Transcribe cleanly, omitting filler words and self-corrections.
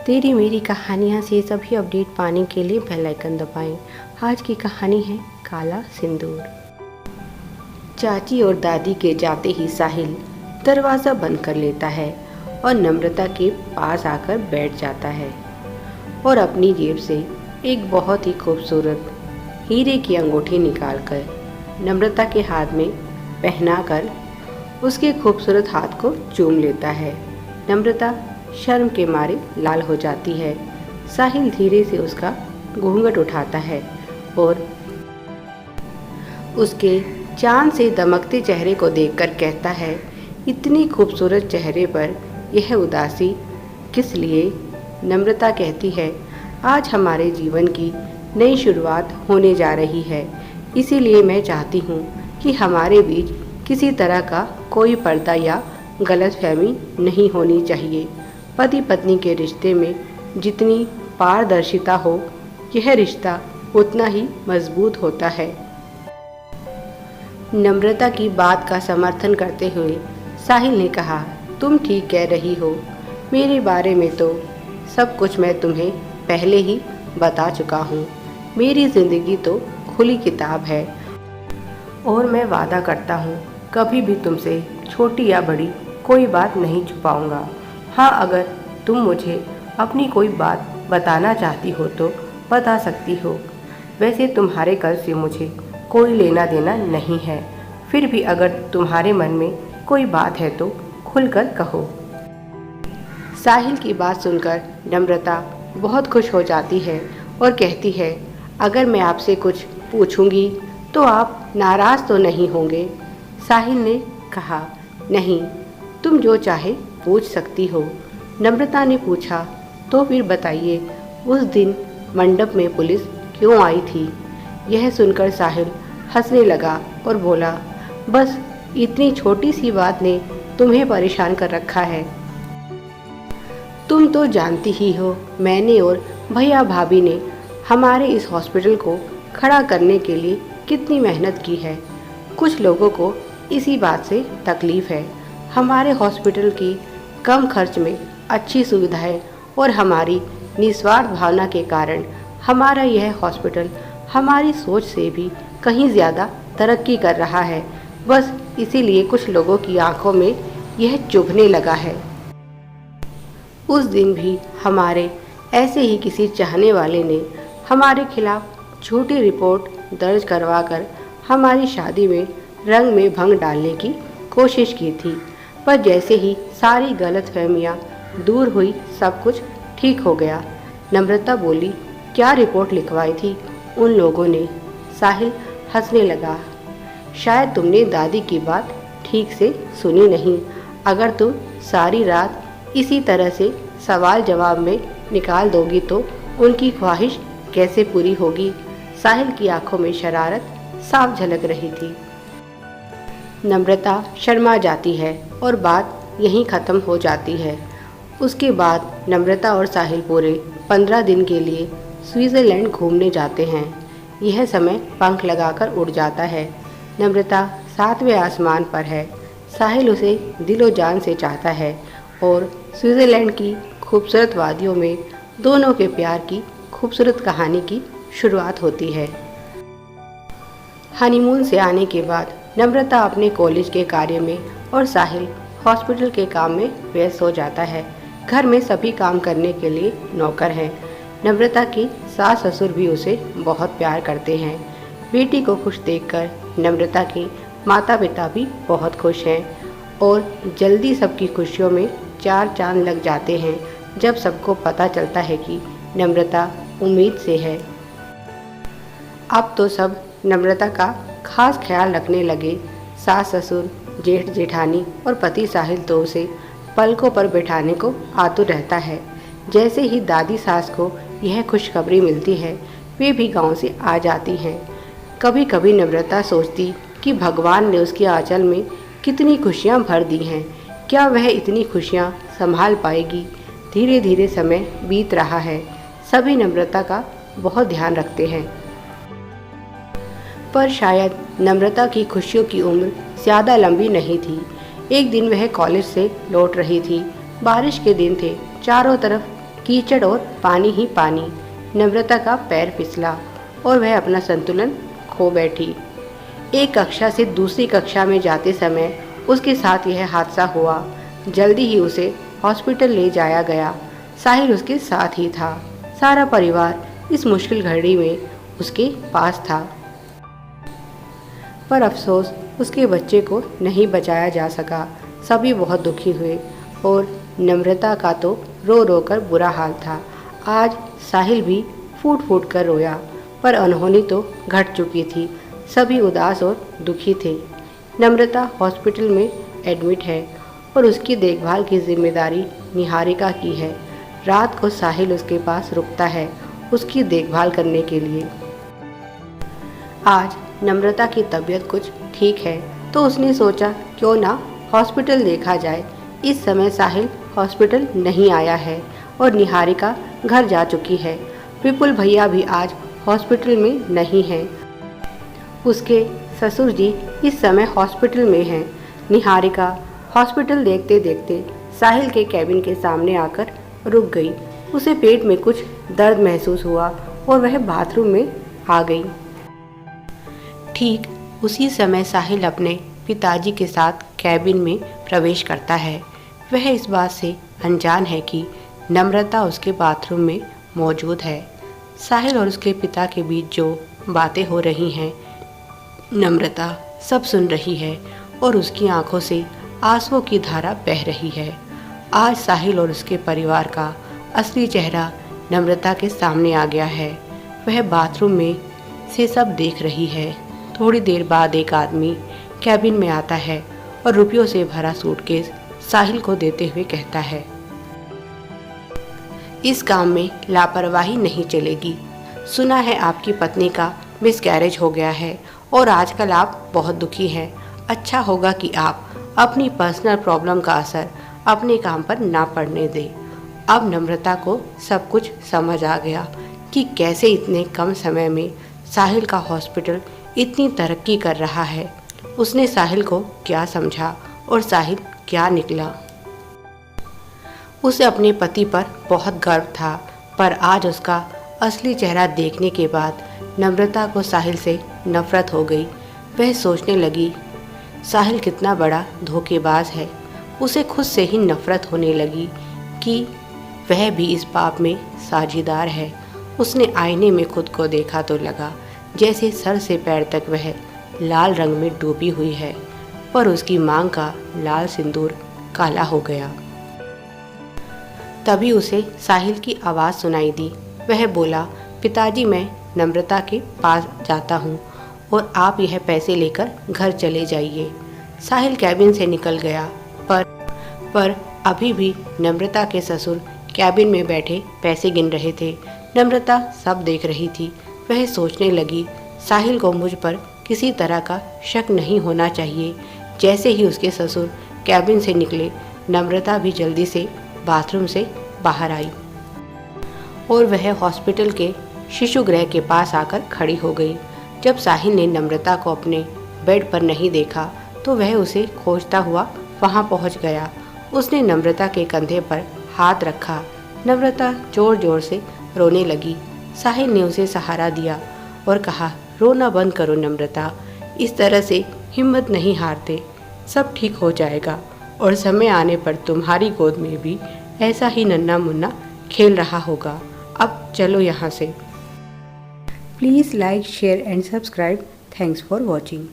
तेरी मेरी कहानियाँ से सभी अपडेट पाने के लिए बेल आइकन दबाएं। आज की कहानी है काला सिंदूर। चाची और दादी के जाते ही साहिल दरवाज़ा बंद कर लेता है और नम्रता के पास आकर बैठ जाता है और अपनी जेब से एक बहुत ही खूबसूरत हीरे की अंगूठी निकालकर नम्रता के हाथ में पहनाकर उसके खूबसूरत हाथ को चूम लेता है। नम्रता शर्म के मारे लाल हो जाती है। साहिल धीरे से उसका घूंघट उठाता है और उसके चांद से दमकते चेहरे को देखकर कहता है, इतनी खूबसूरत चेहरे पर यह उदासी किस लिए? नम्रता कहती है, आज हमारे जीवन की नई शुरुआत होने जा रही है, इसीलिए मैं चाहती हूँ कि हमारे बीच किसी तरह का कोई पर्दा या गलतफहमी नहीं होनी चाहिए। पति पत्नी के रिश्ते में जितनी पारदर्शिता हो, यह रिश्ता उतना ही मजबूत होता है। नम्रता की बात का समर्थन करते हुए साहिल ने कहा, तुम ठीक कह रही हो, मेरे बारे में तो सब कुछ मैं तुम्हें पहले ही बता चुका हूँ। मेरी ज़िंदगी तो खुली किताब है और मैं वादा करता हूँ कभी भी तुमसे छोटी या बड़ी कोई बात नहीं छुपाऊंगा। हाँ, अगर तुम मुझे अपनी कोई बात बताना चाहती हो तो बता सकती हो। वैसे तुम्हारे कल से मुझे कोई लेना देना नहीं है, फिर भी अगर तुम्हारे मन में कोई बात है तो खुलकर कहो। साहिल की बात सुनकर नम्रता बहुत खुश हो जाती है और कहती है, अगर मैं आपसे कुछ पूछूंगी तो आप नाराज़ तो नहीं होंगे? साहिल ने कहा, नहीं, तुम जो चाहे पूछ सकती हो। नम्रता ने पूछा, तो फिर बताइए, उस दिन मंडप में पुलिस क्यों आई थी? यह सुनकर साहिल हंसने लगा और बोला, बस इतनी छोटी सी बात ने तुम्हें परेशान कर रखा है। तुम तो जानती ही हो, मैंने और भैया भाभी ने हमारे इस हॉस्पिटल को खड़ा करने के लिए कितनी मेहनत की है। कुछ लोगों को इसी बात से तकलीफ़ है। हमारे हॉस्पिटल की कम खर्च में अच्छी सुविधाएं और हमारी निस्वार्थ भावना के कारण हमारा यह हॉस्पिटल हमारी सोच से भी कहीं ज़्यादा तरक्की कर रहा है। बस इसीलिए कुछ लोगों की आंखों में यह चुभने लगा है। उस दिन भी हमारे ऐसे ही किसी चाहने वाले ने हमारे खिलाफ झूठी रिपोर्ट दर्ज करवाकर हमारी शादी में रंग में भंग डालने की कोशिश की थी, पर जैसे ही सारी गलतफहमियां दूर हुई, सब कुछ ठीक हो गया। नम्रता बोली, क्या रिपोर्ट लिखवाई थी उन लोगों ने? साहिल हंसने लगा, शायद तुमने दादी की बात ठीक से सुनी नहीं। अगर तुम सारी रात इसी तरह से सवाल जवाब में निकाल दोगी तो उनकी ख्वाहिश कैसे पूरी होगी? साहिल की आंखों में शरारत साफ झलक रही थी। नम्रता शर्मा जाती है और बात यहीं ख़त्म हो जाती है। उसके बाद नम्रता और साहिल पूरे 15 दिन के लिए स्विट्ज़रलैंड घूमने जाते हैं। यह समय पंख लगाकर उड़ जाता है। नम्रता 7वें आसमान पर है। साहिल उसे दिलो जान से चाहता है और स्विट्ज़रलैंड की खूबसूरत वादियों में दोनों के प्यार की खूबसूरत कहानी की शुरुआत होती है। हनीमून से आने के बाद नम्रता अपने कॉलेज के कार्य में और साहिल हॉस्पिटल के काम में व्यस्त हो जाता है। घर में सभी काम करने के लिए नौकर हैं। नम्रता की सास ससुर भी उसे बहुत प्यार करते हैं। बेटी को खुश देखकर नम्रता के माता पिता भी बहुत खुश हैं और जल्दी सबकी खुशियों में 4 चांद लग जाते हैं जब सबको पता चलता है कि नम्रता उम्मीद से है। अब तो सब नम्रता का खास ख्याल रखने लगे। सास ससुर, जेठ जेठानी और पति साहिल तो उसे पलकों पर बैठाने को आतुर रहता है। जैसे ही दादी सास को यह खुशखबरी मिलती है, वे भी गांव से आ जाती हैं। कभी कभी नम्रता सोचती कि भगवान ने उसके आंचल में कितनी खुशियां भर दी हैं, क्या वह इतनी खुशियां संभाल पाएगी? धीरे धीरे समय बीत रहा है। सभी नम्रता का बहुत ध्यान रखते हैं, पर शायद नम्रता की खुशियों की उम्र ज़्यादा लंबी नहीं थी। एक दिन वह कॉलेज से लौट रही थी। बारिश के दिन थे, चारों तरफ कीचड़ और पानी ही पानी। नम्रता का पैर फिसला और वह अपना संतुलन खो बैठी। एक कक्षा से दूसरी कक्षा में जाते समय उसके साथ यह हादसा हुआ। जल्दी ही उसे हॉस्पिटल ले जाया गया। साहिल उसके साथ ही था। सारा परिवार इस मुश्किल घड़ी में उसके पास था, पर अफसोस उसके बच्चे को नहीं बचाया जा सका। सभी बहुत दुखी हुए और नम्रता का तो रो रो कर बुरा हाल था। आज साहिल भी फूट फूट कर रोया, पर अनहोनी तो घट चुकी थी। सभी उदास और दुखी थे। नम्रता हॉस्पिटल में एडमिट है और उसकी देखभाल की जिम्मेदारी निहारिका की है। रात को साहिल उसके पास रुकता है उसकी देखभाल करने के लिए। आज नम्रता की तबीयत कुछ ठीक है तो उसने सोचा क्यों ना हॉस्पिटल देखा जाए। इस समय साहिल हॉस्पिटल नहीं आया है और निहारिका घर जा चुकी है। विपुल भैया भी आज हॉस्पिटल में नहीं हैं। उसके ससुर जी इस समय हॉस्पिटल में हैं। निहारिका हॉस्पिटल देखते देखते साहिल के कैबिन के सामने आकर रुक गई। उसे पेट में कुछ दर्द महसूस हुआ और वह बाथरूम में आ गई। ठीक उसी समय साहिल अपने पिताजी के साथ कैबिन में प्रवेश करता है। वह इस बात से अनजान है कि नम्रता उसके बाथरूम में मौजूद है। साहिल और उसके पिता के बीच जो बातें हो रही हैं, नम्रता सब सुन रही है और उसकी आंखों से आंसुओं की धारा बह रही है। आज साहिल और उसके परिवार का असली चेहरा नम्रता के सामने आ गया है। वह बाथरूम में से सब देख रही है। थोड़ी देर बाद एक आदमी कैबिन में आता है और रुपयों से भरा सूटकेस साहिल को देते हुए कहता है, इस काम में लापरवाही नहीं चलेगी। सुना है आपकी पत्नी का मिसकैरेज हो गया है और आजकल आप बहुत दुखी हैं। अच्छा होगा कि आप अपनी पर्सनल प्रॉब्लम का असर अपने काम पर ना पड़ने दें। अब नम्रता को सब कुछ समझ आ गया कि कैसे इतने कम समय में साहिल का हॉस्पिटल इतनी तरक्की कर रहा है। उसने साहिल को क्या समझा और साहिल क्या निकला। उसे अपने पति पर बहुत गर्व था, पर आज उसका असली चेहरा देखने के बाद नम्रता को साहिल से नफरत हो गई। वह सोचने लगी, साहिल कितना बड़ा धोखेबाज है। उसे खुद से ही नफरत होने लगी कि वह भी इस पाप में साझीदार है। उसने आईने में खुद को देखा तो लगा जैसे सर से पैर तक वह लाल रंग में डूबी हुई है, पर उसकी मांग का लाल सिंदूर काला हो गया। तभी उसे साहिल की आवाज़ सुनाई दी। वह बोला, पिताजी मैं नम्रता के पास जाता हूँ और आप यह पैसे लेकर घर चले जाइए। साहिल कैबिन से निकल गया, पर अभी भी नम्रता के ससुर कैबिन में बैठे पैसे गिन रहे थे। नम्रता सब देख रही थी। वह सोचने लगी, साहिल को मुझ पर किसी तरह का शक नहीं होना चाहिए। जैसे ही उसके ससुर कैबिन से निकले, नम्रता भी जल्दी से बाथरूम से बाहर आई और वह हॉस्पिटल के शिशु गृह के पास आकर खड़ी हो गई। जब साहिल ने नम्रता को अपने बेड पर नहीं देखा तो वह उसे खोजता हुआ वहां पहुंच गया। उसने नम्रता के कंधे पर हाथ रखा। नम्रता जोर जोर से रोने लगी। साहिल ने उसे सहारा दिया और कहा, रोना बंद करो नम्रता, इस तरह से हिम्मत नहीं हारते, सब ठीक हो जाएगा और समय आने पर तुम्हारी गोद में भी ऐसा ही नन्हा मुन्ना खेल रहा होगा। अब चलो यहाँ से। Please like, share and subscribe. Thanks for watching.